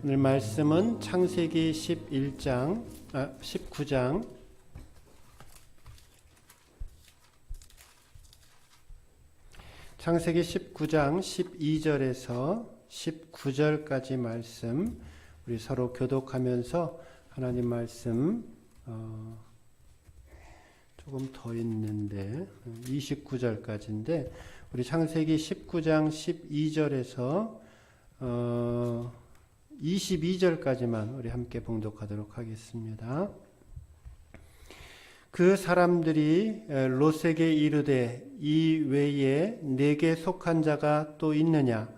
오늘 말씀은 창세기 19장 창세기 19장 12절에서 19절까지 말씀 우리 서로 교독하면서 하나님 말씀 조금 더 있는데 29절까지인데 우리 창세기 19장 12절에서 22절까지만 우리 함께 봉독하도록 하겠습니다. 그 사람들이 롯에게 이르되 이 외에 내게 속한 자가 또 있느냐?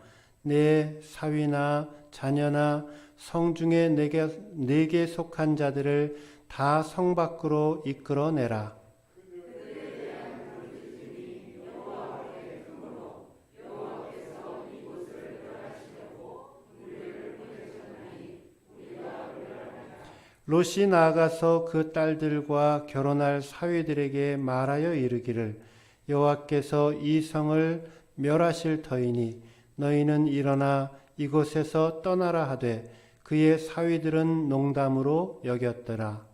내 사위나 자녀나 성중에 내게 속한 자들을 다 성 밖으로 이끌어내라. 롯이 나아가서 그 딸들과 결혼할 사위들에게 말하여 이르기를 여호와께서 이 성을 멸하실 터이니 너희는 일어나 이곳에서 떠나라 하되 그의 사위들은 농담으로 여겼더라.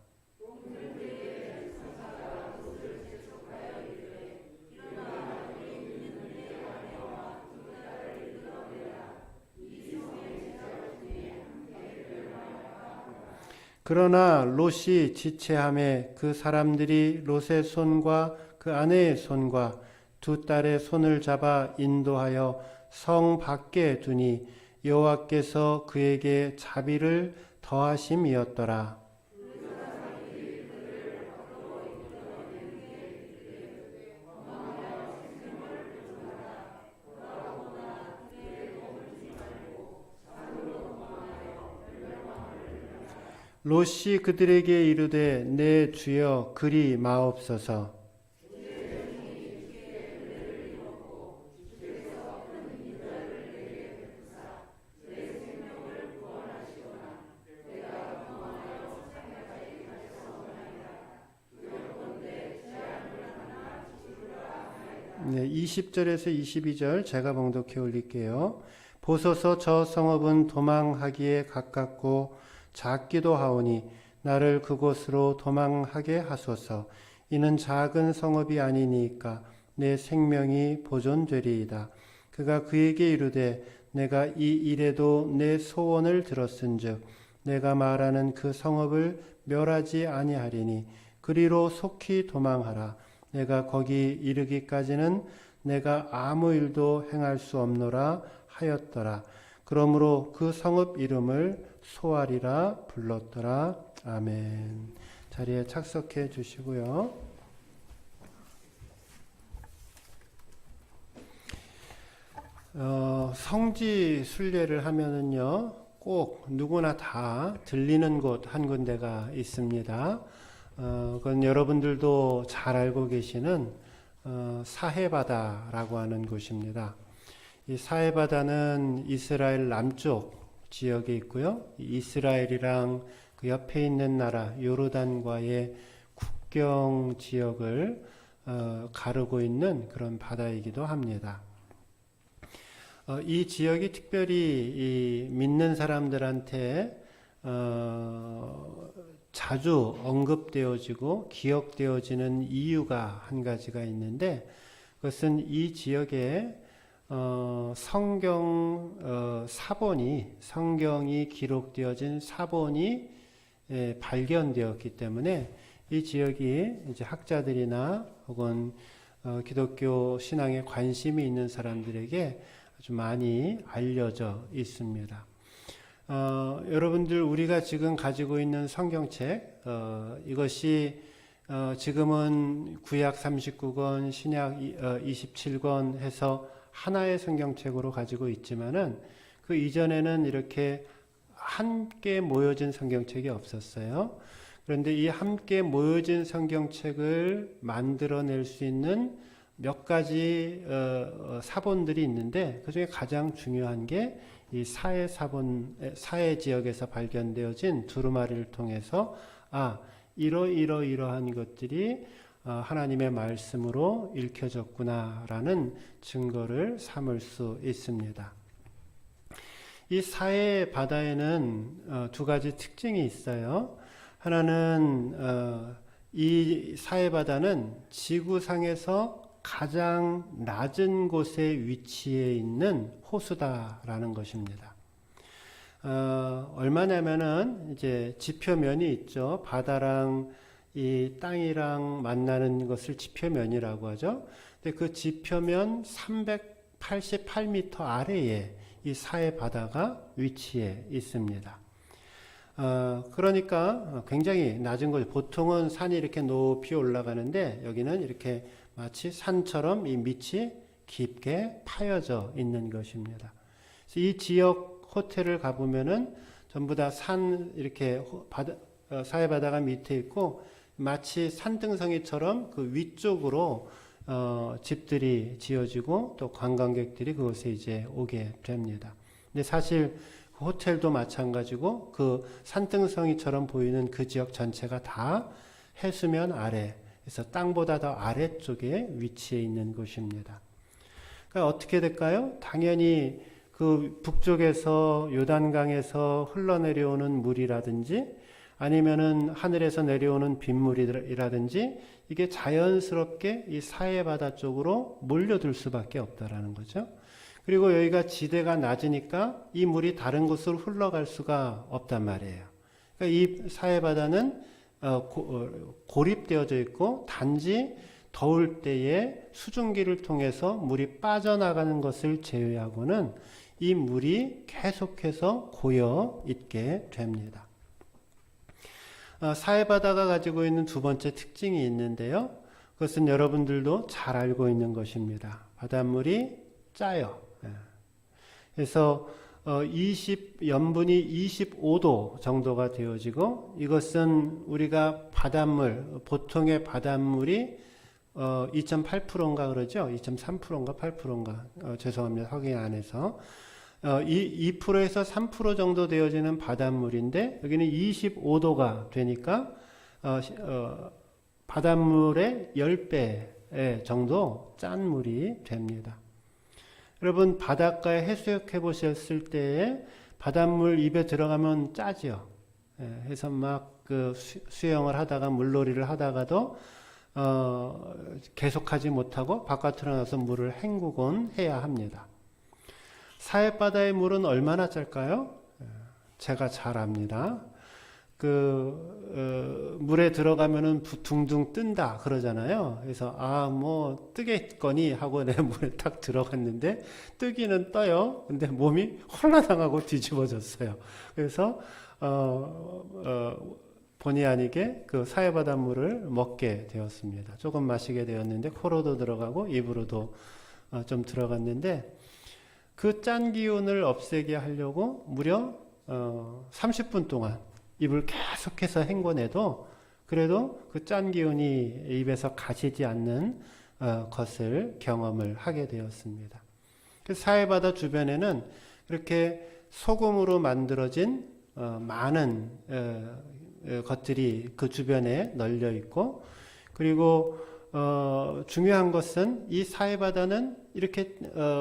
그러나 롯이 지체하매 그 사람들이 롯의 손과 그 아내의 손과 두 딸의 손을 잡아 인도하여 성 밖에 두니 여호와께서 그에게 자비를 더하심이었더라. 롯이 그들에게 이르되 내 주여 그리 마옵소서. 네, 20절에서 22절 제가 봉독해 올릴게요. 보소서 저 성읍은 도망하기에 가깝고 작기도 하오니 나를 그곳으로 도망하게 하소서. 이는 작은 성읍이 아니니까 내 생명이 보존되리이다. 그가 그에게 이르되 내가 이 일에도 내 소원을 들었은즉 내가 말하는 그 성읍을 멸하지 아니하리니 그리로 속히 도망하라. 내가 거기 이르기까지는 내가 아무 일도 행할 수 없노라 하였더라. 그러므로 그 성읍 이름을 소알이라 불렀더라. 아멘. 자리에 착석해 주시고요. 성지 순례를 하면은요, 꼭 누구나 다 들리는 곳 한 군데가 있습니다. 그건 여러분들도 잘 알고 계시는 사헤바다라고 하는 곳입니다. 이 사헤바다는 이스라엘 남쪽 지역에 있고요. 이스라엘이랑 그 옆에 있는 나라 요르단과의 국경 지역을 가르고 있는 그런 바다이기도 합니다. 이 지역이 특별히 이 믿는 사람들한테 자주 언급되어지고 기억되어지는 이유가 한 가지가 있는데 그것은 이 지역에 성경이 기록되어진 사본이 발견되었기 때문에 이 지역이 이제 학자들이나 혹은 기독교 신앙에 관심이 있는 사람들에게 아주 많이 알려져 있습니다. 여러분들 우리가 지금 가지고 있는 성경책 이것이 지금은 구약 39권, 신약 27권 해서 하나의 성경책으로 가지고 있지만은 그 이전에는 이렇게 함께 모여진 성경책이 없었어요. 그런데 이 함께 모여진 성경책을 만들어낼 수 있는 몇 가지 사본들이 있는데 그 중에 가장 중요한 게 이 사해 지역에서 발견되어진 두루마리를 통해서 이러한 것들이 하나님의 말씀으로 읽혀졌구나라는 증거를 삼을 수 있습니다. 이 사해 바다에는 두 가지 특징이 있어요. 하나는 이 사해 바다는 지구상에서 가장 낮은 곳에 위치해 있는 호수다라는 것입니다. 얼마냐면은 이제 지표면이 있죠. 바다랑 이 땅이랑 만나는 것을 지표면이라고 하죠. 근데 그 지표면 388m 아래에 이 사해 바다가 위치해 있습니다. 그러니까 굉장히 낮은 거죠. 보통은 산이 이렇게 높이 올라가는데 여기는 이렇게 마치 산처럼 이 밑이 깊게 파여져 있는 것입니다. 그래서 이 지역 호텔을 가보면은 전부 다 산 이렇게 사해 바다가 밑에 있고 마치 산등성이처럼 그 위쪽으로 집들이 지어지고 또 관광객들이 그곳에 이제 오게 됩니다. 근데 사실 그 호텔도 마찬가지고 그 산등성이처럼 보이는 그 지역 전체가 다 해수면 아래, 그래서 땅보다 더 아래쪽에 위치해 있는 곳입니다. 그러니까 어떻게 될까요? 당연히 그 북쪽에서 요단강에서 흘러내려오는 물이라든지 아니면은 하늘에서 내려오는 빗물이라든지 이게 자연스럽게 이 사해 바다 쪽으로 몰려들 수밖에 없다라는 거죠. 그리고 여기가 지대가 낮으니까 이 물이 다른 곳으로 흘러갈 수가 없단 말이에요. 그러니까 이 사해 바다는 고립되어져 있고 단지 더울 때에 수증기를 통해서 물이 빠져나가는 것을 제외하고는 이 물이 계속해서 고여 있게 됩니다. 사해 바다가 가지고 있는 두 번째 특징이 있는데요. 그것은 여러분들도 잘 알고 있는 것입니다. 바닷물이 짜요. 그래서 연분이 25도 정도가 되어지고 이것은 우리가 바닷물, 보통의 바닷물이 2.8%인가 그러죠? 2.3%인가 8%인가 죄송합니다. 확인 안 해서 2%에서 3% 정도 되어지는 바닷물인데 여기는 25도가 되니까 바닷물의 10배 정도 짠 물이 됩니다. 여러분 바닷가에 해수욕해 보셨을 때에 바닷물 입에 들어가면 짜죠. 해서 막 그 수영을 하다가 물놀이를 하다가도 계속하지 못하고 바깥으로 나와서 물을 헹구곤 해야 합니다. 사해바다의 물은 얼마나 짤까요? 제가 잘 압니다. 물에 들어가면은 둥둥 뜬다 그러잖아요. 그래서 뭐 뜨겠거니 하고 내 물에 딱 들어갔는데 뜨기는 떠요. 근데 몸이 홀라당하고 뒤집어졌어요. 그래서 본의 아니게 그 사해바다 물을 먹게 되었습니다. 조금 마시게 되었는데 코로도 들어가고 입으로도 좀 들어갔는데 그 짠 기운을 없애게 하려고 무려 30분 동안 입을 계속해서 헹궈내도 그래도 그 짠 기운이 입에서 가시지 않는 것을 경험을 하게 되었습니다. 사해바다 주변에는 이렇게 소금으로 만들어진 많은 것들이 그 주변에 널려 있고 그리고 중요한 것은 이 사해바다는 이렇게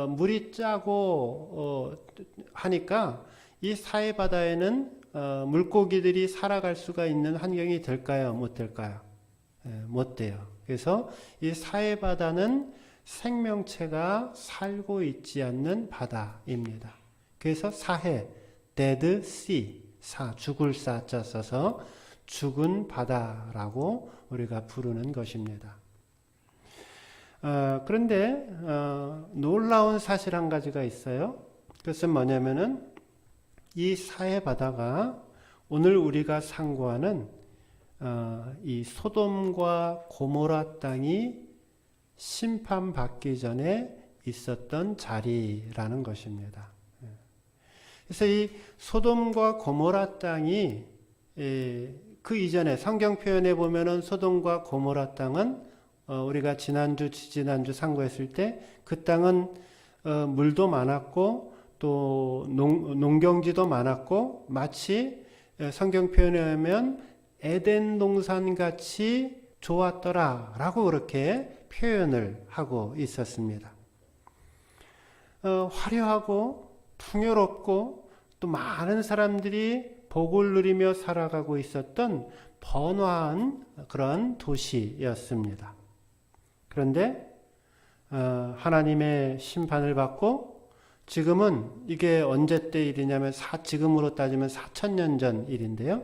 물이 짜고 하니까 이 사해바다에는 물고기들이 살아갈 수가 있는 환경이 될까요? 못 될까요? 못 돼요. 그래서 이 사해바다는 생명체가 살고 있지 않는 바다입니다. 그래서 사해, dead sea, 죽을 사자 써서 죽은 바다라고 우리가 부르는 것입니다. 그런데 놀라운 사실 한 가지가 있어요. 그것은 뭐냐면은 이 사해 바다가 오늘 우리가 상고하는 이 소돔과 고모라 땅이 심판받기 전에 있었던 자리라는 것입니다. 그래서 이 소돔과 고모라 땅이 그 이전에 성경 표현에 보면은 소돔과 고모라 땅은 우리가 지난주, 지지난주 상고했을 때 그 땅은 물도 많았고 또 농경지도 많았고 마치 성경 표현에 하면 에덴 동산 같이 좋았더라 라고 그렇게 표현을 하고 있었습니다. 화려하고 풍요롭고 또 많은 사람들이 복을 누리며 살아가고 있었던 번화한 그런 도시였습니다. 그런데 하나님의 심판을 받고 지금은 이게 언제 때 일이냐면 지금으로 따지면 4,000년 전 일인데요.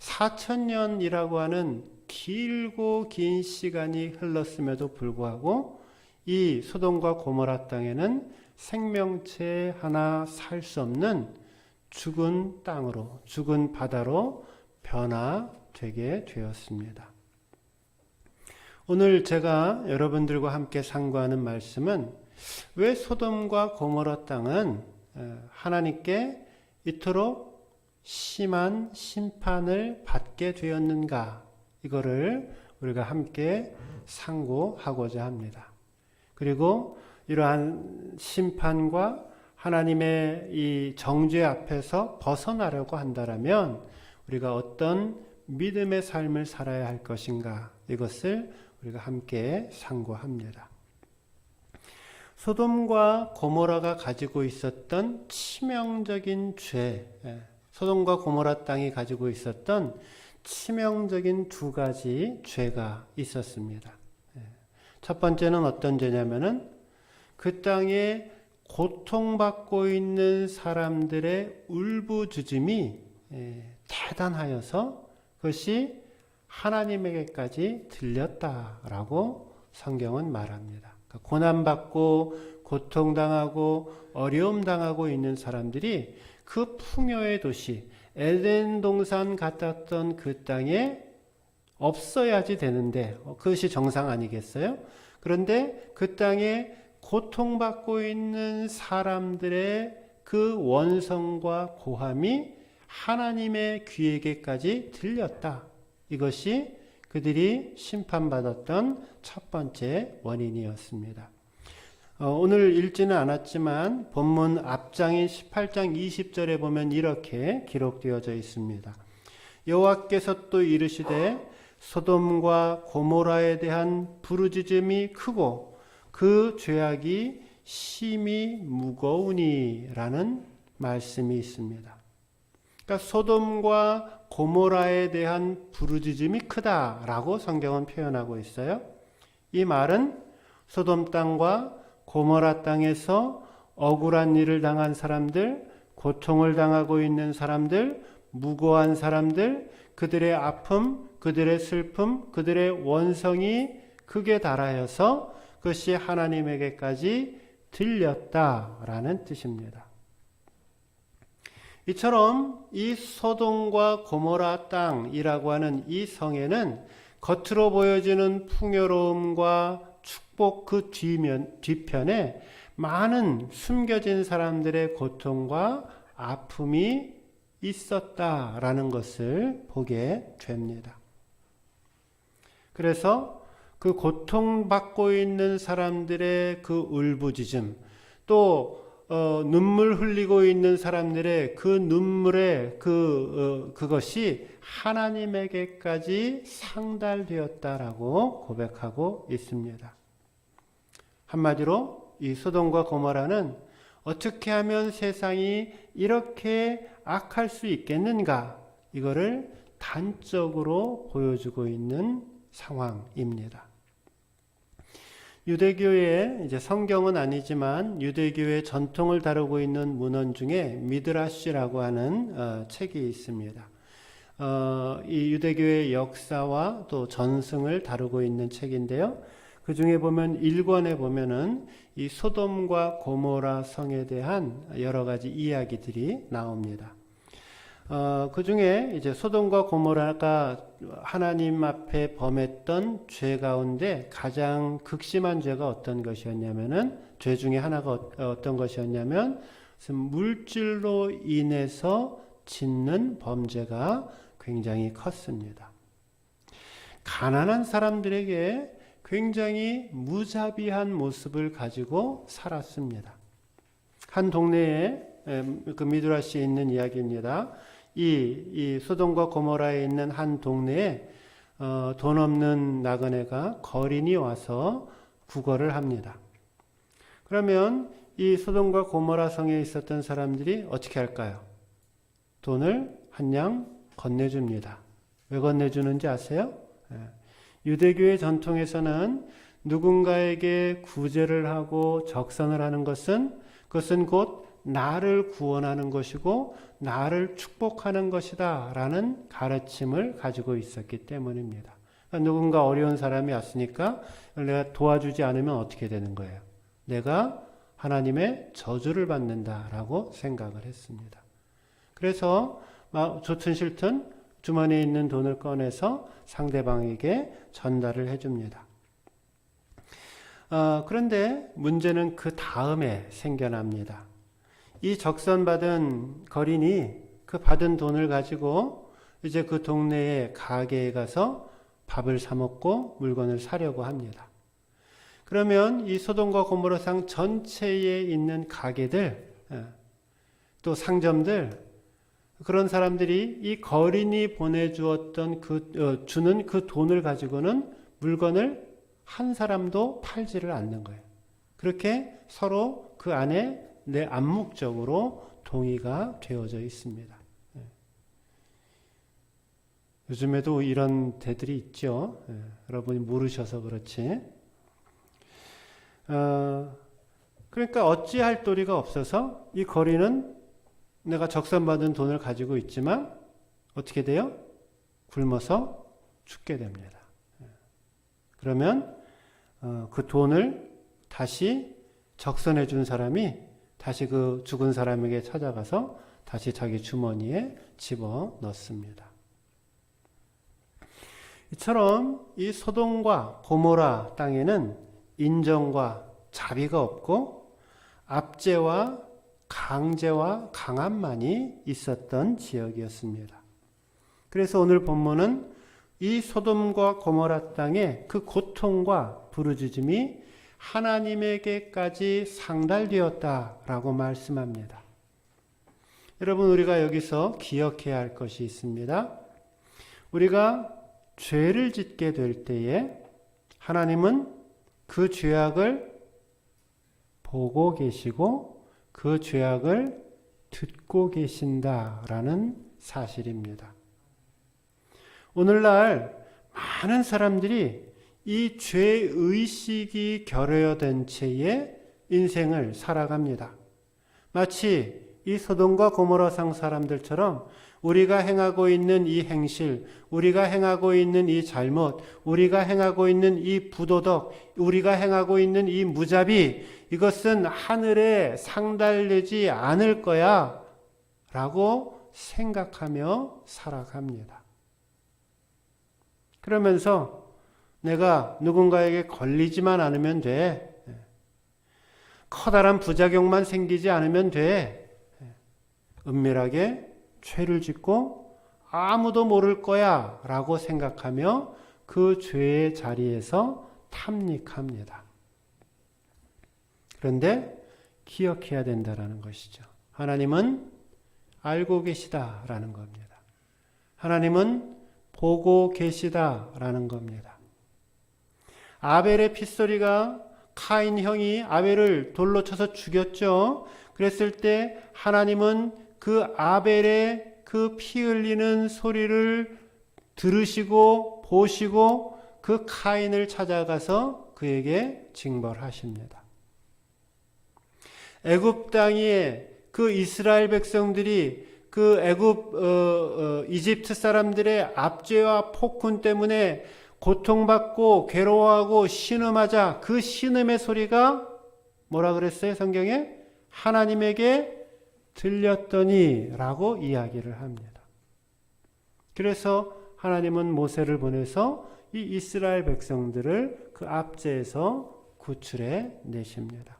4,000년이라고 하는 길고 긴 시간이 흘렀음에도 불구하고 이 소돔과 고모라 땅에는 생명체 하나 살 수 없는 죽은 땅으로, 죽은 바다로 변화되게 되었습니다. 오늘 제가 여러분들과 함께 상고하는 말씀은 왜 소돔과 고모라 땅은 하나님께 이토록 심한 심판을 받게 되었는가, 이거를 우리가 함께 상고하고자 합니다. 그리고 이러한 심판과 하나님의 이 정죄 앞에서 벗어나려고 한다면 우리가 어떤 믿음의 삶을 살아야 할 것인가, 이것을 우리가 함께 상고합니다. 소돔과 고모라가 가지고 있었던 치명적인 죄, 소돔과 고모라 땅이 가지고 있었던 치명적인 두 가지 죄가 있었습니다. 첫 번째는 어떤 죄냐면은 그 땅에 고통받고 있는 사람들의 울부짖음이 대단하여서 그것이 하나님에게까지 들렸다라고 성경은 말합니다. 그러니까 고난받고 고통당하고 어려움당하고 있는 사람들이 그 풍요의 도시 에덴 동산 같았던 그 땅에 없어야지 되는데 그것이 정상 아니겠어요? 그런데 그 땅에 고통받고 있는 사람들의 그 원성과 고함이 하나님의 귀에게까지 들렸다. 이것이 그들이 심판받았던 첫 번째 원인이었습니다. 오늘 읽지는 않았지만 본문 앞장인 18장 20절에 보면 이렇게 기록되어져 있습니다. 여호와께서 또 이르시되 소돔과 고모라에 대한 부르짖음이 크고 그 죄악이 심히 무거우니 라는 말씀이 있습니다. 그러니까 소돔과 고모라에 대한 부르짖음이 크다라고 성경은 표현하고 있어요. 이 말은 소돔 땅과 고모라 땅에서 억울한 일을 당한 사람들, 고통을 당하고 있는 사람들, 무고한 사람들, 그들의 아픔, 그들의 슬픔, 그들의 원성이 극에 달하여서 그것이 하나님에게까지 들렸다라는 뜻입니다. 이처럼 이 소돔과 고모라 땅이라고 하는 이 성에는 겉으로 보여지는 풍요로움과 축복 그 뒤편에 많은 숨겨진 사람들의 고통과 아픔이 있었다라는 것을 보게 됩니다. 그래서 그 고통받고 있는 사람들의 그 울부짖음, 또 눈물 흘리고 있는 사람들의 그 눈물의 그것이 하나님에게까지 상달되었다라고 고백하고 있습니다. 한마디로 이 소돔과 고모라는 어떻게 하면 세상이 이렇게 악할 수 있겠는가, 이거를 단적으로 보여주고 있는 상황입니다. 유대교의 이제 성경은 아니지만 유대교의 전통을 다루고 있는 문헌 중에 미드라시라고 하는 책이 있습니다. 이 유대교의 역사와 또 전승을 다루고 있는 책인데요. 그 중에 보면 1권에 보면은 이 소돔과 고모라 성에 대한 여러 가지 이야기들이 나옵니다. 그 중에 이제 소돔과 고모라가 하나님 앞에 범했던 죄 가운데 가장 극심한 죄가 어떤 것이었냐면은, 죄 중에 하나가 어떤 것이었냐면, 물질로 인해서 짓는 범죄가 굉장히 컸습니다. 가난한 사람들에게 굉장히 무자비한 모습을 가지고 살았습니다. 한 동네에 그 미드라시에 있는 이야기입니다. 이 소돔과 고모라에 있는 한 동네에 돈 없는 나그네가 거린이 와서 구걸을 합니다. 그러면 이 소돔과 고모라 성에 있었던 사람들이 어떻게 할까요? 돈을 한 양 건네줍니다. 왜 건네주는지 아세요? 유대교의 전통에서는 누군가에게 구제를 하고 적선을 하는 그것은 곧 나를 구원하는 것이고 나를 축복하는 것이다 라는 가르침을 가지고 있었기 때문입니다. 그러니까 누군가 어려운 사람이 왔으니까 내가 도와주지 않으면 어떻게 되는 거예요? 내가 하나님의 저주를 받는다라고 생각을 했습니다. 그래서 좋든 싫든 주머니에 있는 돈을 꺼내서 상대방에게 전달을 해줍니다. 그런데 문제는 그 다음에 생겨납니다. 이 적선받은 거린이 그 받은 돈을 가지고 이제 그 동네의 가게에 가서 밥을 사 먹고 물건을 사려고 합니다. 그러면 이 소돔과 고모라상 전체에 있는 가게들, 또 상점들, 그런 사람들이 이 거린이 보내주었던 주는 그 돈을 가지고는 물건을 한 사람도 팔지를 않는 거예요. 그렇게 서로 그 안에 암묵적으로 동의가 되어져 있습니다. 요즘에도 이런 데들이 있죠. 여러분이 모르셔서 그렇지. 그러니까 어찌할 도리가 없어서 이 거린은 내가 적선받은 돈을 가지고 있지만 어떻게 돼요? 굶어서 죽게 됩니다. 그러면 그 돈을 다시 적선해 준 사람이 다시 그 죽은 사람에게 찾아가서 다시 자기 주머니에 집어 넣습니다. 이처럼 이 소돔과 고모라 땅에는 인정과 자비가 없고 압제와 강제와 강압만이 있었던 지역이었습니다. 그래서 오늘 본문은 이 소돔과 고모라 땅의 그 고통과 부르짖음이 하나님에게까지 상달되었다라고 말씀합니다. 여러분, 우리가 여기서 기억해야 할 것이 있습니다. 우리가 죄를 짓게 될 때에 하나님은 그 죄악을 보고 계시고 그 죄악을 듣고 계신다라는 사실입니다. 오늘날 많은 사람들이 이 죄의식이 결여된 채의 인생을 살아갑니다. 마치 이 소돔과 고모라상 사람들처럼 우리가 행하고 있는 이 행실, 우리가 행하고 있는 이 잘못, 우리가 행하고 있는 이 부도덕, 우리가 행하고 있는 이 무자비, 이것은 하늘에 상달되지 않을 거야 라고 생각하며 살아갑니다. 그러면서 내가 누군가에게 걸리지만 않으면 돼. 커다란 부작용만 생기지 않으면 돼. 은밀하게 죄를 짓고 아무도 모를 거야 라고 생각하며 그 죄의 자리에서 탐닉합니다. 그런데 기억해야 된다는 것이죠. 하나님은 알고 계시다라는 겁니다. 하나님은 보고 계시다라는 겁니다. 아벨의 핏소리가 카인 형이 아벨을 돌로 쳐서 죽였죠. 그랬을 때 하나님은 그 아벨의 그 피 흘리는 소리를 들으시고 보시고 그 카인을 찾아가서 그에게 징벌하십니다. 애굽 땅에 그 이스라엘 백성들이 그 이집트 사람들의 압제와 폭군 때문에 고통받고 괴로워하고 신음하자 그 신음의 소리가 뭐라 그랬어요? 성경에 하나님에게 들렸더니 라고 이야기를 합니다. 그래서 하나님은 모세를 보내서 이 이스라엘 백성들을 그 압제에서 구출해 내십니다.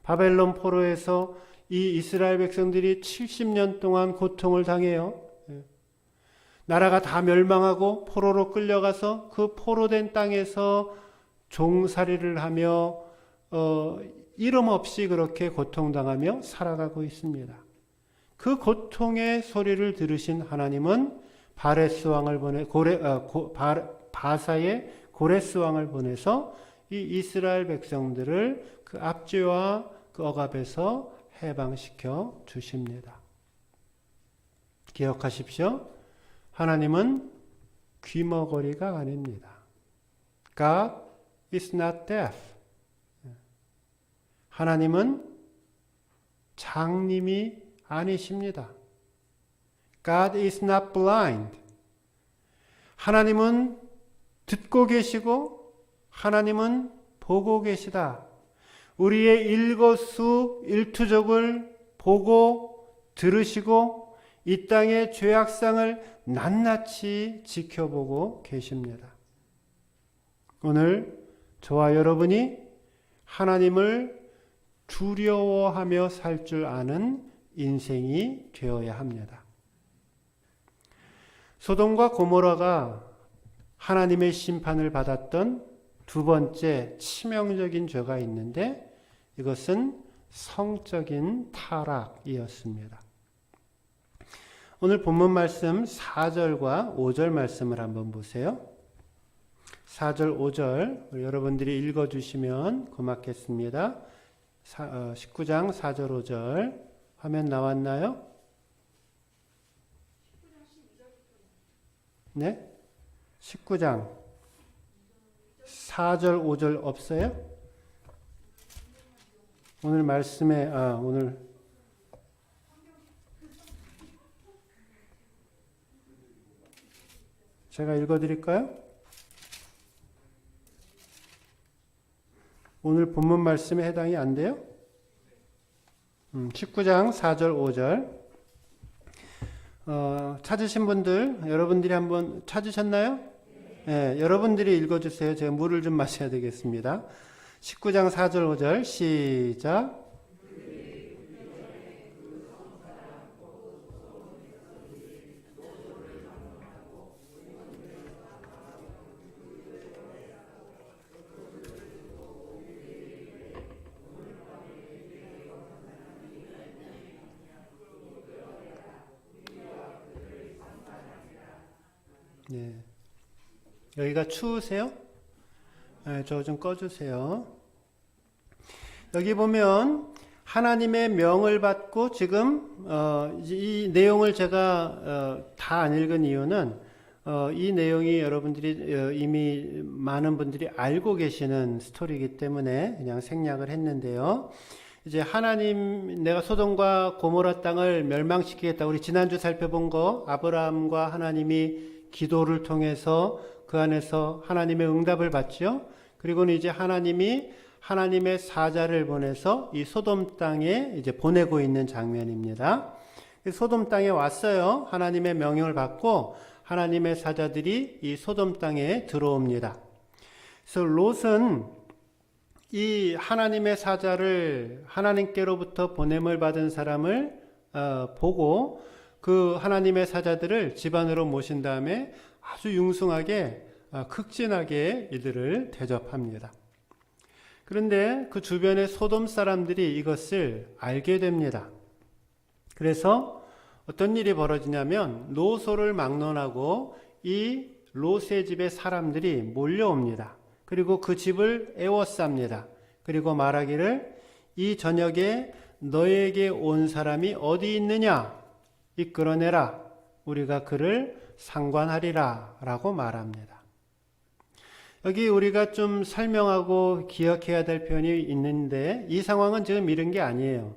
바벨론 포로에서 이 이스라엘 백성들이 70년 동안 고통을 당해요. 나라가 다 멸망하고 포로로 끌려가서 그 포로된 땅에서 종살이를 하며 이름 없이 그렇게 고통당하며 살아가고 있습니다. 그 고통의 소리를 들으신 하나님은 바사의 고레스 왕을 보내서 이 이스라엘 백성들을 그 압제와 그 억압에서 해방시켜 주십니다. 기억하십시오. 하나님은 귀머거리가 아닙니다. God is not deaf. 하나님은 장님이 아니십니다. God is not blind. 하나님은 듣고 계시고 하나님은 보고 계시다. 우리의 일거수일투족을 보고 들으시고 이 땅의 죄악상을 낱낱이 지켜보고 계십니다. 오늘 저와 여러분이 하나님을 두려워하며 살 줄 아는 인생이 되어야 합니다. 소돔과 고모라가 하나님의 심판을 받았던 두 번째 치명적인 죄가 있는데 이것은 성적인 타락이었습니다. 오늘 본문 말씀 4절과 5절 말씀을 한번 보세요. 4절 5절 여러분들이 읽어주시면 고맙겠습니다. 19장 4절 5절 화면 나왔나요? 네? 19장 4절 5절 없어요? 오늘 말씀에 오늘 제가 읽어드릴까요? 오늘 본문 말씀에 해당이 안 돼요? 19장 4절 5절 찾으신 분들 여러분들이 한번 찾으셨나요? 네, 여러분들이 읽어주세요. 제가 물을 좀 마셔야 되겠습니다. 19장 4절 5절 시작. 네. 여기가 추우세요? 네, 저 좀 꺼주세요. 여기 보면 하나님의 명을 받고 지금 이 내용을 제가 다 안 읽은 이유는 이 내용이 여러분들이 이미 많은 분들이 알고 계시는 스토리이기 때문에 그냥 생략을 했는데요. 이제 하나님 내가 소돔과 고모라 땅을 멸망시키겠다. 우리 지난주 살펴본 거 아브라함과 하나님이 기도를 통해서 그 안에서 하나님의 응답을 받죠. 그리고는 이제 하나님이 하나님의 사자를 보내서 이 소돔 땅에 이제 보내고 있는 장면입니다. 소돔 땅에 왔어요. 하나님의 명령을 받고 하나님의 사자들이 이 소돔 땅에 들어옵니다. 그래서 롯은 이 하나님의 사자를 하나님께로부터 보냄을 받은 사람을 보고 그 하나님의 사자들을 집안으로 모신 다음에 아주 융숭하게 극진하게 이들을 대접합니다. 그런데 그 주변의 소돔 사람들이 이것을 알게 됩니다. 그래서 어떤 일이 벌어지냐면 노소를 막론하고 이 롯의 집에 사람들이 몰려옵니다. 그리고 그 집을 에워쌉니다. 그리고 말하기를 이 저녁에 너에게 온 사람이 어디 있느냐? 이끌어내라. 우리가 그를 상관하리라 라고 말합니다. 여기 우리가 좀 설명하고 기억해야 될 표현이 있는데 이 상황은 지금 이런 게 아니에요.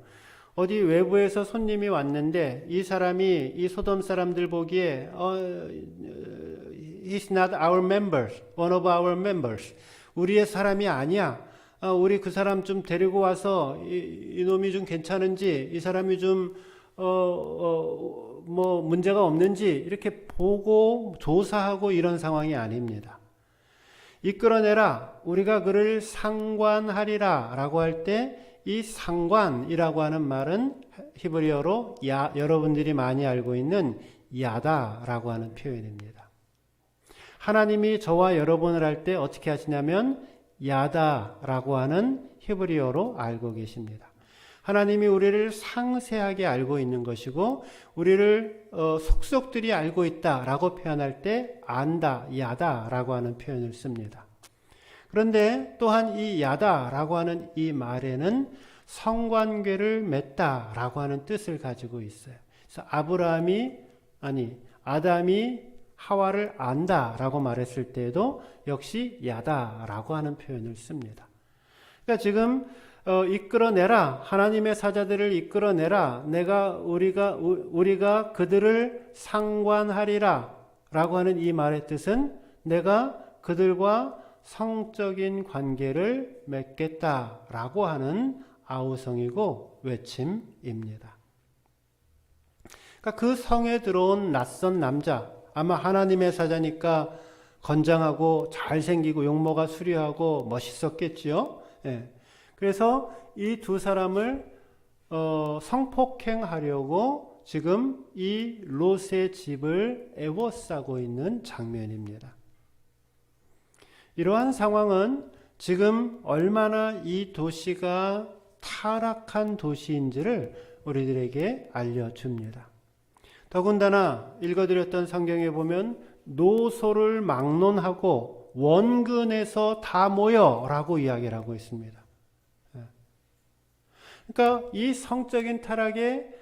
어디 외부에서 손님이 왔는데 이 사람이 이 소돔 사람들 보기에 He's not our members, one of our members. 우리의 사람이 아니야. 우리 그 사람 좀 데리고 와서 이놈이 좀 괜찮은지 이 사람이 좀 뭐 문제가 없는지 이렇게 보고 조사하고 이런 상황이 아닙니다. 이끌어내라. 우리가 그를 상관하리라 라고 할 때 이 상관이라고 하는 말은 히브리어로 여러분들이 많이 알고 있는 야다라고 하는 표현입니다. 하나님이 저와 여러분을 할 때 어떻게 하시냐면 야다라고 하는 히브리어로 알고 계십니다. 하나님이 우리를 상세하게 알고 있는 것이고 우리를 속속들이 알고 있다라고 표현할 때 안다, 야다라고 하는 표현을 씁니다. 그런데 또한 이 야다라고 하는 이 말에는 성관계를 맺다라고 하는 뜻을 가지고 있어요. 그래서 아브라함이 아니 아담이 하와를 안다라고 말했을 때에도 역시 야다라고 하는 표현을 씁니다. 그러니까 지금 이끌어내라, 하나님의 사자들을 이끌어내라, 우리가 그들을 상관하리라 라고 하는 이 말의 뜻은 내가 그들과 성적인 관계를 맺겠다라고 하는 아우성이고 외침입니다. 그러니까 그 성에 들어온 낯선 남자, 아마 하나님의 사자니까 건장하고 잘생기고 용모가 수려하고 멋있었겠지요. 예. 그래서 이 두 사람을 성폭행하려고 지금 이 롯의 집을 애워싸고 있는 장면입니다. 이러한 상황은 지금 얼마나 이 도시가 타락한 도시인지를 우리들에게 알려줍니다. 더군다나 읽어드렸던 성경에 보면 노소를 막론하고 원근에서 다 모여 라고 이야기를 하고 있습니다. 그러니까 이 성적인 타락에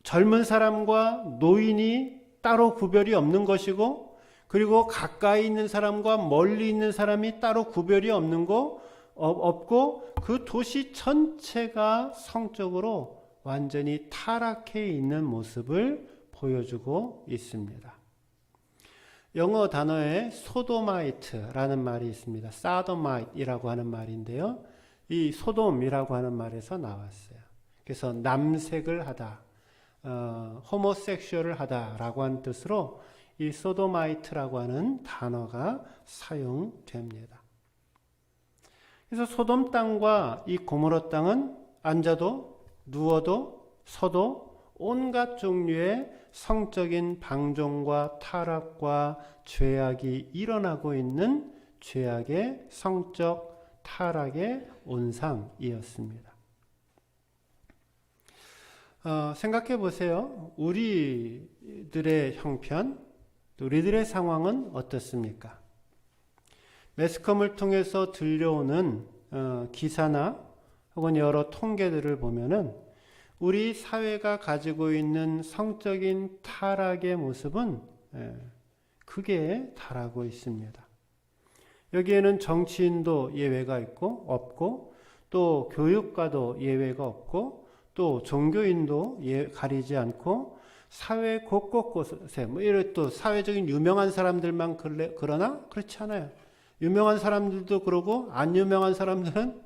젊은 사람과 노인이 따로 구별이 없는 것이고, 그리고 가까이 있는 사람과 멀리 있는 사람이 따로 구별이 없고 그 도시 전체가 성적으로 완전히 타락해 있는 모습을 보여주고 있습니다. 영어 단어에 소도마이트라는 말이 있습니다. 사도마이트이라고 하는 말인데요. 이 소돔이라고 하는 말에서 나왔어요. 그래서 남색을 하다, 호모섹슈얼을 하다라고 하는 뜻으로 이 소도마이트라고 하는 단어가 사용됩니다. 그래서 소돔 땅과 이 고모라 땅은 앉아도 누워도 서도 온갖 종류의 성적인 방종과 타락과 죄악이 일어나고 있는 죄악의 성적 타락의 온상이었습니다. 생각해 보세요. 우리들의 형편, 우리들의 상황은 어떻습니까? 매스컴을 통해서 들려오는 기사나 혹은 여러 통계들을 보면은 우리 사회가 가지고 있는 성적인 타락의 모습은 크게 달하고 있습니다. 여기에는 정치인도 예외가 없고 또 교육가도 예외가 없고 또 종교인도 가리지 않고 사회 곳곳에 이런 또 사회적인 유명한 사람들만 그러나 그렇지 않아요. 유명한 사람들도 그러고 안 유명한 사람들은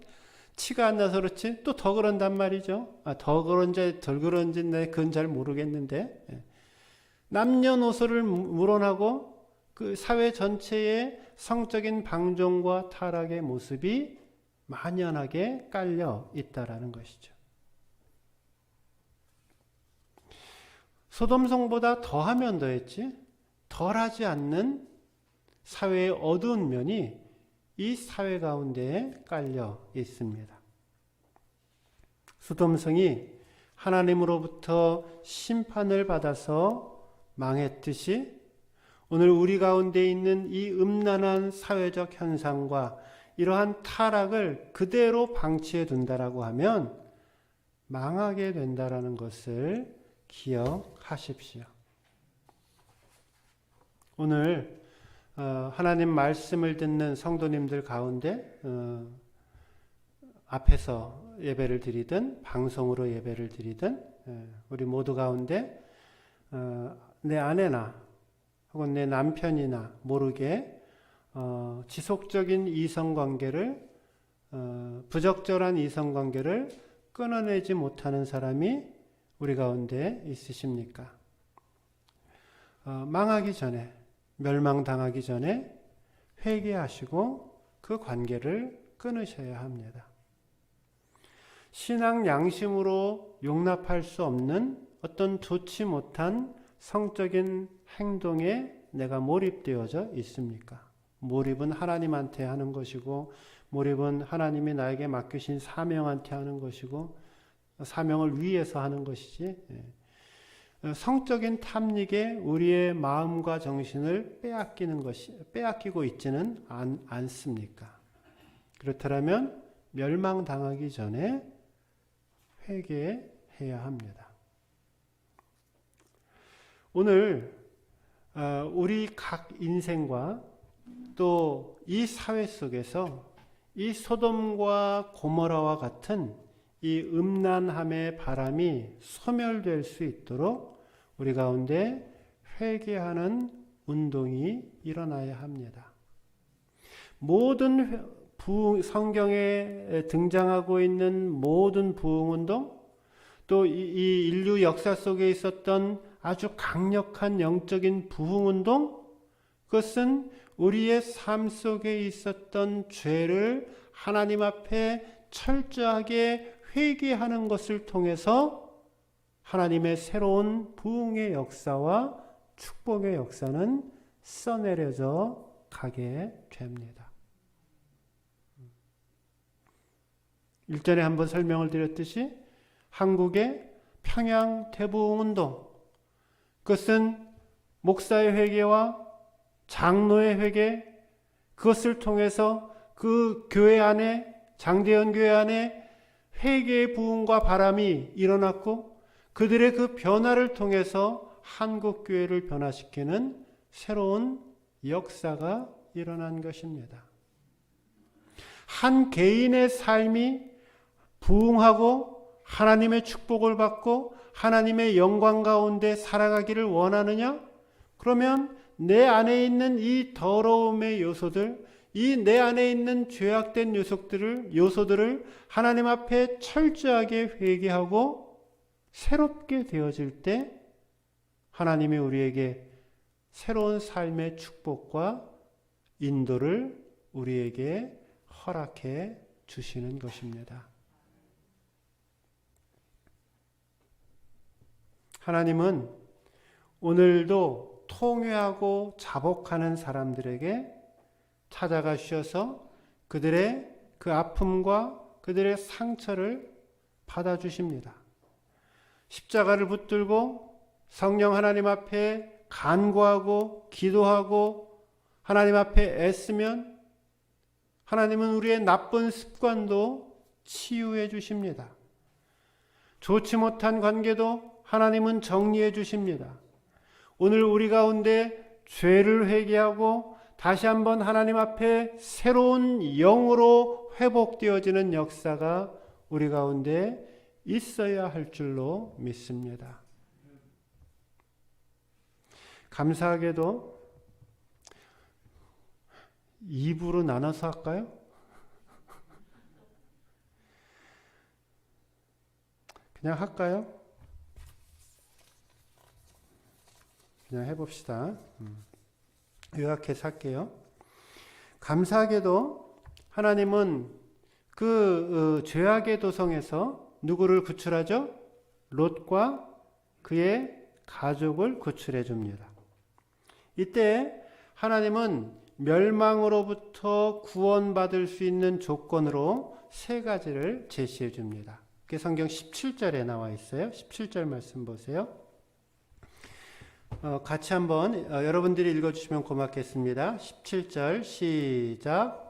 치가 안 나서 그렇지 또 더 그런단 말이죠. 더 그런지 덜 그런지 그건 잘 모르겠는데 남녀노소를 물어나고 그 사회 전체의 성적인 방종과 타락의 모습이 만연하게 깔려 있다라는 것이죠. 소돔성보다 더하면 더했지 덜하지 않는 사회의 어두운 면이 이 사회 가운데에 깔려 있습니다. 소돔성이 하나님으로부터 심판을 받아서 망했듯이 오늘 우리 가운데 있는 이 음란한 사회적 현상과 이러한 타락을 그대로 방치해 둔다라고 하면 망하게 된다라는 것을 기억하십시오. 오늘 하나님 말씀을 듣는 성도님들 가운데 앞에서 예배를 드리든 방송으로 예배를 드리든 우리 모두 가운데 내 아내나 혹은 내 남편이나 모르게 지속적인 이성관계를 부적절한 이성관계를 끊어내지 못하는 사람이 우리 가운데 있으십니까? 망하기 전에 멸망당하기 전에 회개하시고 그 관계를 끊으셔야 합니다. 신앙 양심으로 용납할 수 없는 어떤 좋지 못한 성적인 행동에 내가 몰입되어져 있습니까? 몰입은 하나님한테 하는 것이고 몰입은 하나님이 나에게 맡기신 사명한테 하는 것이고 사명을 위해서 하는 것이지 성적인 탐닉에 우리의 마음과 정신을 빼앗기고 있지는 않습니까? 그렇다면 멸망당하기 전에 회개해야 합니다. 오늘 우리 각 인생과 또 이 사회 속에서 이 소돔과 고모라와 같은 이 음란함의 바람이 소멸될 수 있도록 우리 가운데 회개하는 운동이 일어나야 합니다. 모든 성경에 등장하고 있는 모든 부흥운동, 또 이 인류 역사 속에 있었던 아주 강력한 영적인 부흥운동, 그것은 우리의 삶 속에 있었던 죄를 하나님 앞에 철저하게 회개하는 것을 통해서 하나님의 새로운 부흥의 역사와 축복의 역사는 써내려져 가게 됩니다. 일전에 한번 설명을 드렸듯이 한국의 평양 대부흥운동, 그것은 목사의 회개와 장로의 회개, 그것을 통해서 그 교회 안에, 장대현 교회 안에 회개의 부흥과 바람이 일어났고 그들의 그 변화를 통해서 한국 교회를 변화시키는 새로운 역사가 일어난 것입니다. 한 개인의 삶이 부흥하고 하나님의 축복을 받고 하나님의 영광 가운데 살아가기를 원하느냐? 그러면 내 안에 있는 이 더러움의 요소들, 이 내 안에 있는 죄악된 요소들을 하나님 앞에 철저하게 회개하고 새롭게 되어질 때 하나님이 우리에게 새로운 삶의 축복과 인도를 우리에게 허락해 주시는 것입니다. 하나님은 오늘도 통회하고 자복하는 사람들에게 찾아가셔서 그들의 그 아픔과 그들의 상처를 받아주십니다. 십자가를 붙들고 성령 하나님 앞에 간구하고 기도하고 하나님 앞에 애쓰면 하나님은 우리의 나쁜 습관도 치유해 주십니다. 좋지 못한 관계도 하나님은 정리해 주십니다. 오늘 우리 가운데 죄를 회개하고 다시 한번 하나님 앞에 새로운 영으로 회복되어지는 역사가 우리 가운데 있어야 할 줄로 믿습니다. 감사하게도 2부로 나눠서 할까요? 그냥 할까요? 그냥 해봅시다. 요약해서 할게요. 감사하게도 하나님은 그 죄악의 도성에서 누구를 구출하죠? 롯과 그의 가족을 구출해 줍니다. 이때 하나님은 멸망으로부터 구원받을 수 있는 조건으로 세 가지를 제시해 줍니다. 그게 성경 17절에 나와 있어요. 17절 말씀 보세요. 같이 한번 여러분들이 읽어주시면 고맙겠습니다. 17절 시작.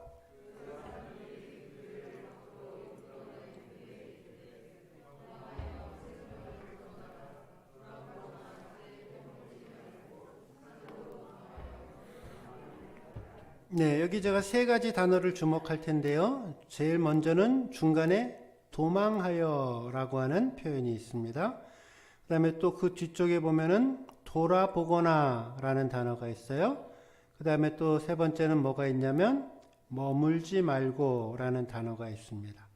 네, 여기 제가 세 가지 단어를 주목할 텐데요. 제일 먼저는 중간에 도망하여라고 하는 표현이 있습니다. 그 다음에 또 그 뒤쪽에 보면은 돌아보거나 라는 단어가 있어요. 그 다음에 또 세 번째는 뭐가 있냐면 머물지 말고 라는 단어가 있습니다.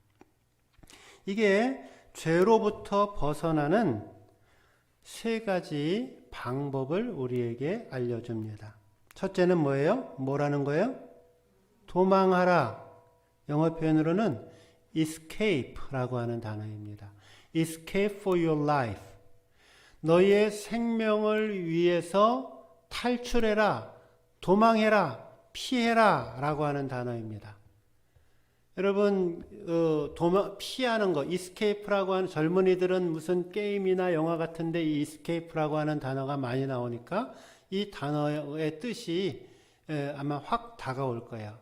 이게 죄로부터 벗어나는 세 가지 방법을 우리에게 알려줍니다. 첫째는 뭐예요? 뭐라는 거예요? 도망하라. 영어 표현으로는 escape라고 하는 단어입니다. escape for your life. 너희의 생명을 위해서 탈출해라, 도망해라, 피해라 라고 하는 단어입니다. 여러분 피하는 거, escape라고 하는 젊은이들은 무슨 게임이나 영화 같은데 이 escape라고 하는 단어가 많이 나오니까 이 단어의 뜻이 아마 확 다가올 거예요.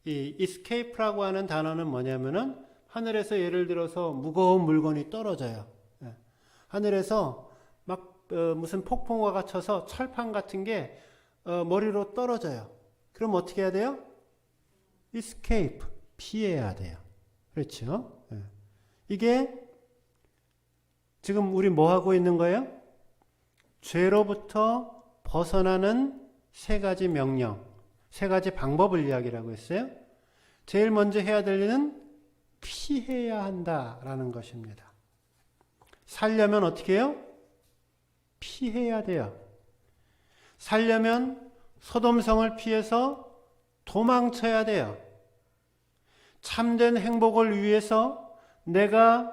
이 escape라고 하는 단어는 뭐냐면은 하늘에서 예를 들어서 무거운 물건이 떨어져요. 하늘에서 막 무슨 폭풍우가 쳐서 철판 같은 게 머리로 떨어져요. 그럼 어떻게 해야 돼요? escape, 피해야 돼요. 그렇죠? 이게 지금 우리 뭐 하고 있는 거예요? 죄로부터 벗어나는 세 가지 명령, 세 가지 방법을 이야기하고 있어요. 제일 먼저 해야 될 일은 피해야 한다라는 것입니다. 살려면 어떻게 해요? 피해야 돼요. 살려면 소돔성을 피해서 도망쳐야 돼요. 참된 행복을 위해서 내가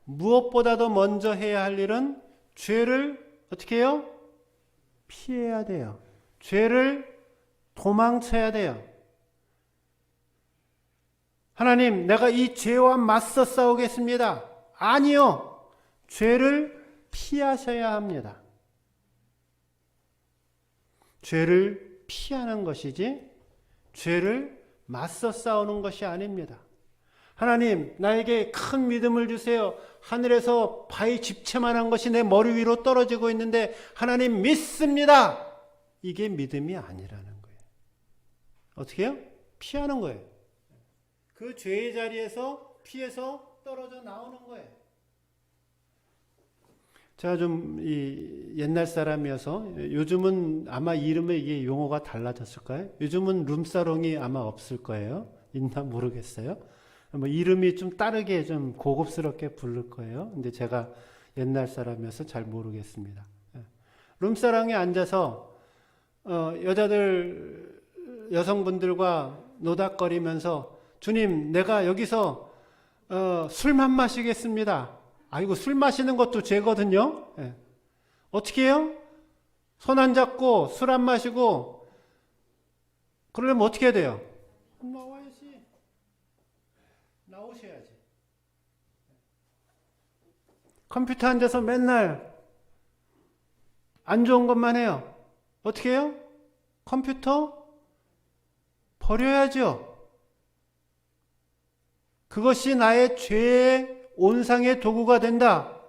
무엇보다도 먼저 해야 할 일은 죄를 어떻게 해요? 피해야 돼요. 죄를 도망쳐야 돼요. 하나님, 내가 이 죄와 맞서 싸우겠습니다. 아니요. 죄를 피하셔야 합니다. 죄를 피하는 것이지 죄를 맞서 싸우는 것이 아닙니다. 하나님, 나에게 큰 믿음을 주세요. 하늘에서 바위 집채만한 것이 내 머리 위로 떨어지고 있는데 하나님 믿습니다. 이게 믿음이 아니라는 거예요. 어떻게 해요? 피하는 거예요. 그 죄의 자리에서 피해서 떨어져 나오는 거예요. 제가 좀 옛날 사람이어서 요즘은 아마 이름의 이게 용어가 달라졌을까요? 요즘은 룸사롱이 아마 없을 거예요. 있나 모르겠어요. 뭐 이름이 좀 다르게 좀 고급스럽게 부를 거예요. 근데 제가 옛날 사람이어서 잘 모르겠습니다. 룸사롱에 앉아서 여성분들과 노닥거리면서 주님, 내가 여기서 술만 마시겠습니다. 아이고, 술 마시는 것도 죄거든요. 예. 어떻게 해요? 손 안 잡고 술 안 마시고 그러려면 어떻게 해야 돼요? 나와야지. 나오셔야지. 컴퓨터 앉아서 맨날 안 좋은 것만 해요. 어떻게 해요? 컴퓨터 버려야죠. 그것이 나의 죄의 온상의 도구가 된다.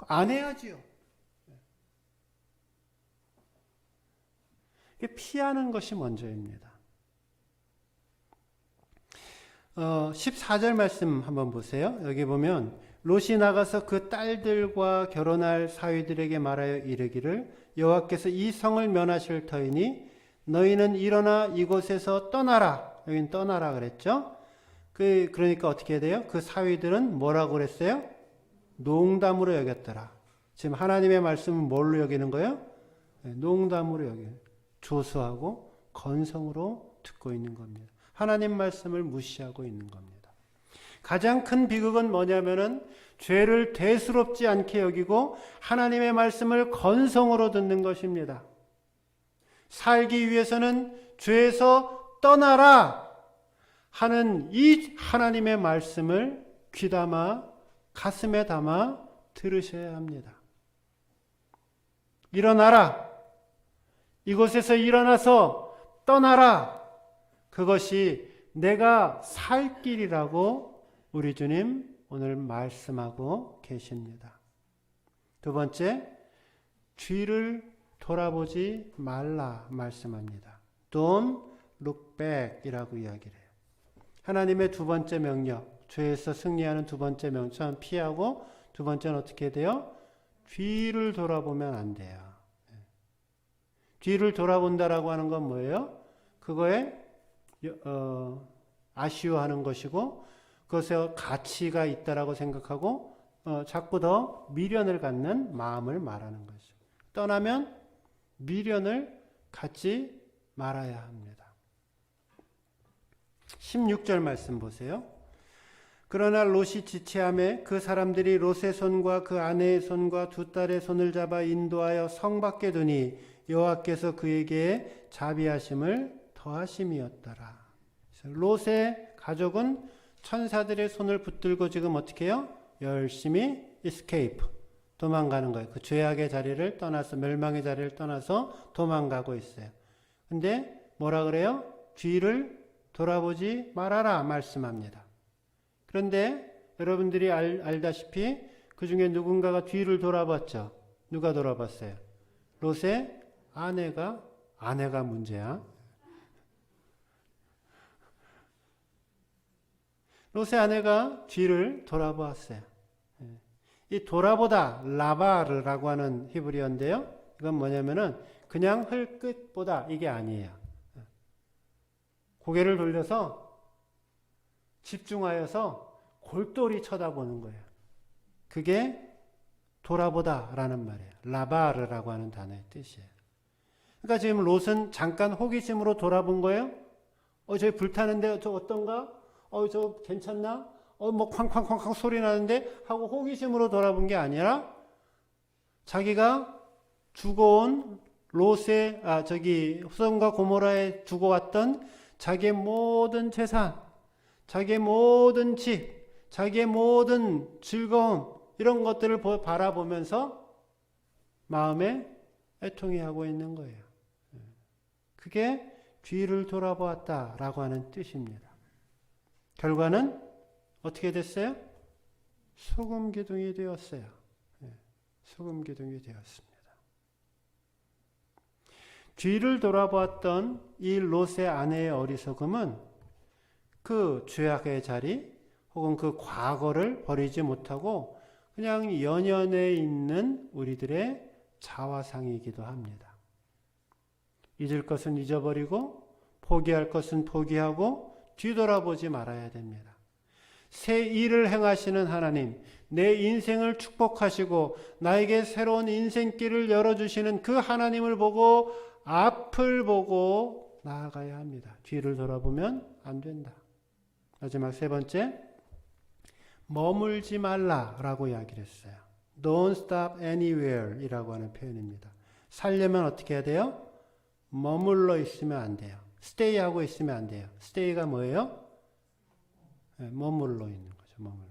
안 해야지요. 피하는 것이 먼저입니다. 14절 말씀 한번 보세요. 여기 보면 롯이 나가서 그 딸들과 결혼할 사위들에게 말하여 이르기를 여호와께서 이 성을 면하실 터이니 너희는 일어나 이곳에서 떠나라. 여긴 떠나라 그랬죠. 그러니까 어떻게 해야 돼요? 그 사위들은 뭐라고 그랬어요? 농담으로 여겼더라. 지금 하나님의 말씀은 뭘로 여기는 거예요? 농담으로 여기는, 조수하고 건성으로 듣고 있는 겁니다. 하나님 말씀을 무시하고 있는 겁니다. 가장 큰 비극은 뭐냐면은 죄를 대수롭지 않게 여기고 하나님의 말씀을 건성으로 듣는 것입니다. 살기 위해서는 죄에서 떠나라 하는 이 하나님의 말씀을 귀담아 가슴에 담아 들으셔야 합니다. 일어나라. 이곳에서 일어나서 떠나라. 그것이 내가 살 길이라고 우리 주님 오늘 말씀하고 계십니다. 두 번째, 뒤를 돌아보지 말라 말씀합니다. Don't look back 이라고 이야기를 해요. 하나님의 두 번째 명령, 죄에서 승리하는 두 번째 명령, 피하고 두 번째는 어떻게 돼요? 뒤를 돌아보면 안 돼요. 뒤를 돌아본다라고 하는 건 뭐예요? 그거에 아쉬워하는 것이고 그것에 가치가 있다라고 생각하고 자꾸 더 미련을 갖는 마음을 말하는 거죠. 떠나면 미련을 갖지 말아야 합니다. 16절 말씀 보세요. 그러나 롯이 지체하매 그 사람들이 롯의 손과 그 아내의 손과 두 딸의 손을 잡아 인도하여 성 밖에 두니 여호와께서 그에게 자비하심을 더하심이었더라. 롯의 가족은 천사들의 손을 붙들고 지금 어떻게 해요? 열심히 escape, 도망가는 거예요. 그 죄악의 자리를 떠나서, 멸망의 자리를 떠나서 도망가고 있어요. 근데 뭐라 그래요? 뒤를 돌아보지 말아라 말씀합니다. 그런데 여러분들이 알다시피 그 중에 누군가가 뒤를 돌아봤죠. 누가 돌아봤어요? 롯의 아내가 문제야. 롯의 아내가 뒤를 돌아보았어요. 이 돌아보다 라바르라고 하는 히브리어인데요. 이건 뭐냐면은 그냥 흘끗보다 이게 아니에요. 고개를 돌려서 집중하여서 골똘히 쳐다보는 거예요. 그게 돌아보다라는 말이에요. 라바르라고 하는 단어의 뜻이에요. 그러니까 지금 롯은 잠깐 호기심으로 돌아본 거예요. 저기 불타는데 저 어떤가? 저 괜찮나? 뭐 쾅쾅쾅쾅 소리 나는데 하고 호기심으로 돌아본 게 아니라 자기가 죽어온 롯의 소돔과 고모라에 두고 왔던 자기의 모든 재산, 자기의 모든 집, 자기의 모든 즐거움 이런 것들을 바라보면서 마음에 애통해하고 있는 거예요. 그게 뒤를 돌아보았다라고 하는 뜻입니다. 결과는 어떻게 됐어요? 소금 기둥이 되었어요. 소금 기둥이 되었습니다. 뒤를 돌아보았던 이 롯의 아내의 어리석음은 그 죄악의 자리 혹은 그 과거를 버리지 못하고 그냥 연연해 있는 우리들의 자화상이기도 합니다. 잊을 것은 잊어버리고 포기할 것은 포기하고 뒤돌아보지 말아야 됩니다. 새 일을 행하시는 하나님, 내 인생을 축복하시고 나에게 새로운 인생길을 열어주시는 그 하나님을 보고 앞을 보고 나아가야 합니다. 뒤를 돌아보면 안 된다. 마지막 세 번째, 머물지 말라라고 이야기를 했어요. Don't stop anywhere 이라고 하는 표현입니다. 살려면 어떻게 해야 돼요? 머물러 있으면 안 돼요. stay 하고 있으면 안 돼요. stay가 뭐예요? 머물러 있는 거죠. 머물러.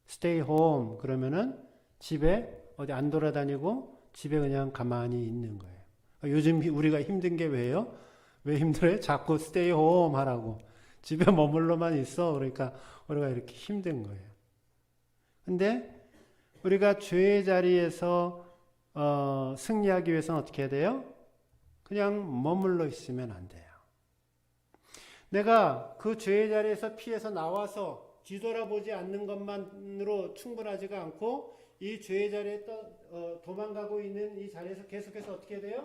stay home 그러면은 집에 어디 안 돌아다니고 집에 그냥 가만히 있는 거예요. 요즘 우리가 힘든 게 왜요? 왜 힘들어요? 자꾸 stay home 하라고. 집에 머물러만 있어. 그러니까 우리가 이렇게 힘든 거예요. 근데 우리가 죄의 자리에서 승리하기 위해서는 어떻게 해야 돼요? 그냥 머물러 있으면 안 돼요. 내가 그 죄의 자리에서 피해서 나와서 뒤돌아보지 않는 것만으로 충분하지가 않고 이 죄의 자리에 도망가고 있는 이 자리에서 계속해서 어떻게 돼요?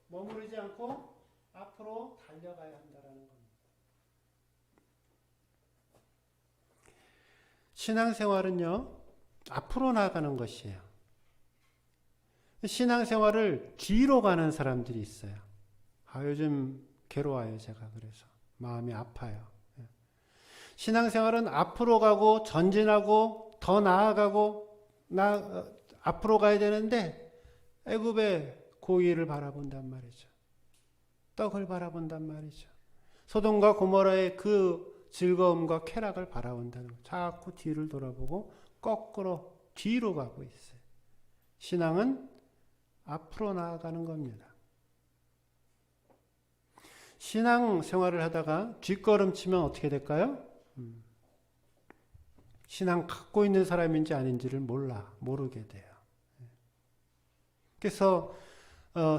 머무르지 않고 앞으로 달려가야 한다라는 겁니다. 신앙생활은요, 앞으로 나아가는 것이에요. 신앙생활을 뒤로 가는 사람들이 있어요. 요즘 괴로워요, 제가. 그래서 마음이 아파요. 신앙생활은 앞으로 가고 전진하고 더 나아가고 앞으로 가야 되는데 애굽의 고기를 바라본단 말이죠. 떡을 바라본단 말이죠. 소돔과 고모라의 그 즐거움과 쾌락을 바라본다는 거예요. 자꾸 뒤를 돌아보고 거꾸로 뒤로 가고 있어요. 신앙은 앞으로 나아가는 겁니다. 신앙 생활을 하다가 뒷걸음치면 어떻게 될까요? 신앙 갖고 있는 사람인지 아닌지를 모르게 돼요. 그래서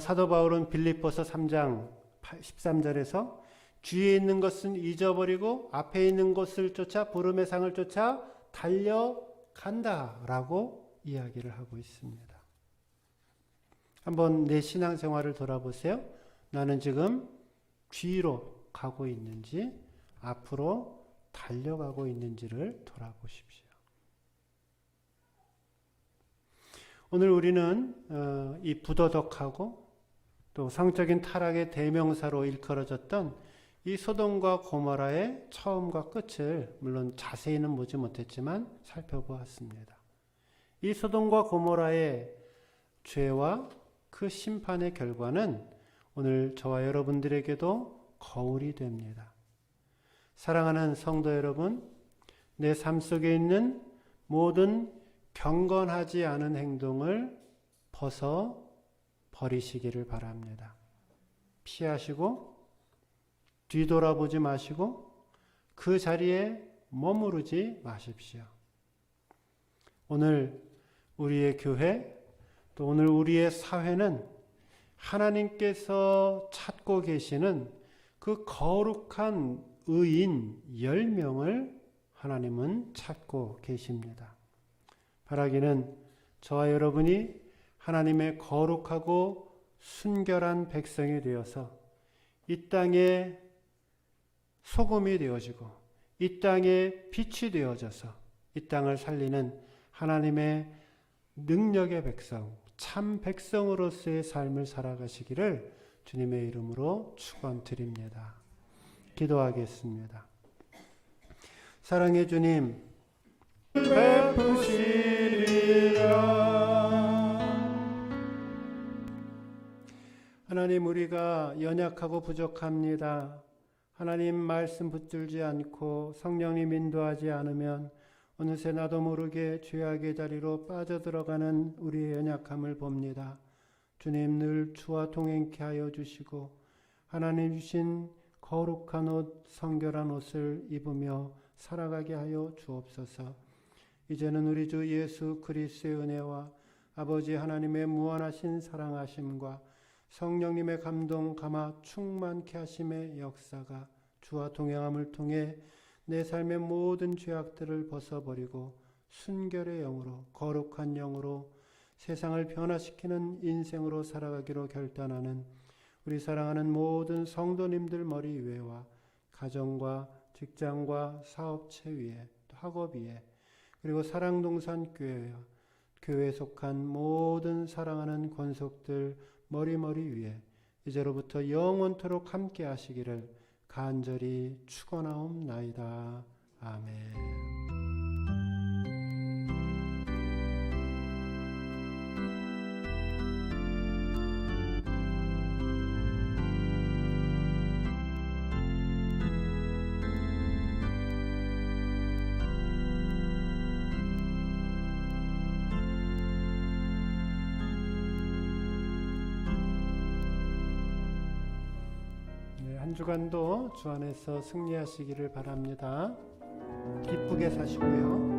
사도 바울은 빌립보서 3장 13절에서 뒤에 있는 것은 잊어버리고 앞에 있는 것을 쫓아 부름의 상을 쫓아 달려간다라고 이야기를 하고 있습니다. 한번 내 신앙생활을 돌아보세요. 나는 지금 뒤로 가고 있는지 앞으로 달려가고 있는지를 돌아보십시오. 오늘 우리는 이 부도덕하고 또 성적인 타락의 대명사로 일컬어졌던 이 소돔과 고모라의 처음과 끝을 물론 자세히는 보지 못했지만 살펴보았습니다. 이 소돔과 고모라의 죄와 그 심판의 결과는 오늘 저와 여러분들에게도 거울이 됩니다. 사랑하는 성도 여러분, 내 삶 속에 있는 모든 경건하지 않은 행동을 벗어 버리시기를 바랍니다. 피하시고 뒤돌아보지 마시고 그 자리에 머무르지 마십시오. 오늘 우리의 교회, 또 오늘 우리의 사회는 하나님께서 찾고 계시는 그 거룩한 의인 10명을 하나님은 찾고 계십니다. 바라기는 저와 여러분이 하나님의 거룩하고 순결한 백성이 되어서 이 땅에 소금이 되어지고 이 땅에 빛이 되어져서 이 땅을 살리는 하나님의 능력의 백성, 참 백성으로서의 삶을 살아가시기를 주님의 이름으로 축원드립니다. 기도하겠습니다. 사랑의 주님, 베푸시리라. 하나님, 우리가 연약하고 부족합니다. 하나님 말씀 붙들지 않고 성령님 인도하지 않으면 어느새 나도 모르게 죄악의 자리로 빠져들어가는 우리의 연약함을 봅니다. 주님, 늘 주와 동행케 하여 주시고 하나님 주신 거룩한 옷, 성결한 옷을 입으며 살아가게 하여 주옵소서. 이제는 우리 주 예수 그리스도의 은혜와 아버지 하나님의 무한하신 사랑하심과 성령님의 감동 감화 충만케 하심의 역사가 주와 동행함을 통해 내 삶의 모든 죄악들을 벗어버리고 순결의 영으로, 거룩한 영으로 세상을 변화시키는 인생으로 살아가기로 결단하는 우리 사랑하는 모든 성도님들 머리 위에와 가정과 직장과 사업체 위에, 또 학업 위에, 그리고 사랑동산교회와 교회에 속한 모든 사랑하는 권속들 머리 위에 이제로부터 영원토록 함께 하시기를 간절히 축원하옵나이다. 아멘. 한 주간도 주 안에서 승리하시기를 바랍니다. 기쁘게 사시고요.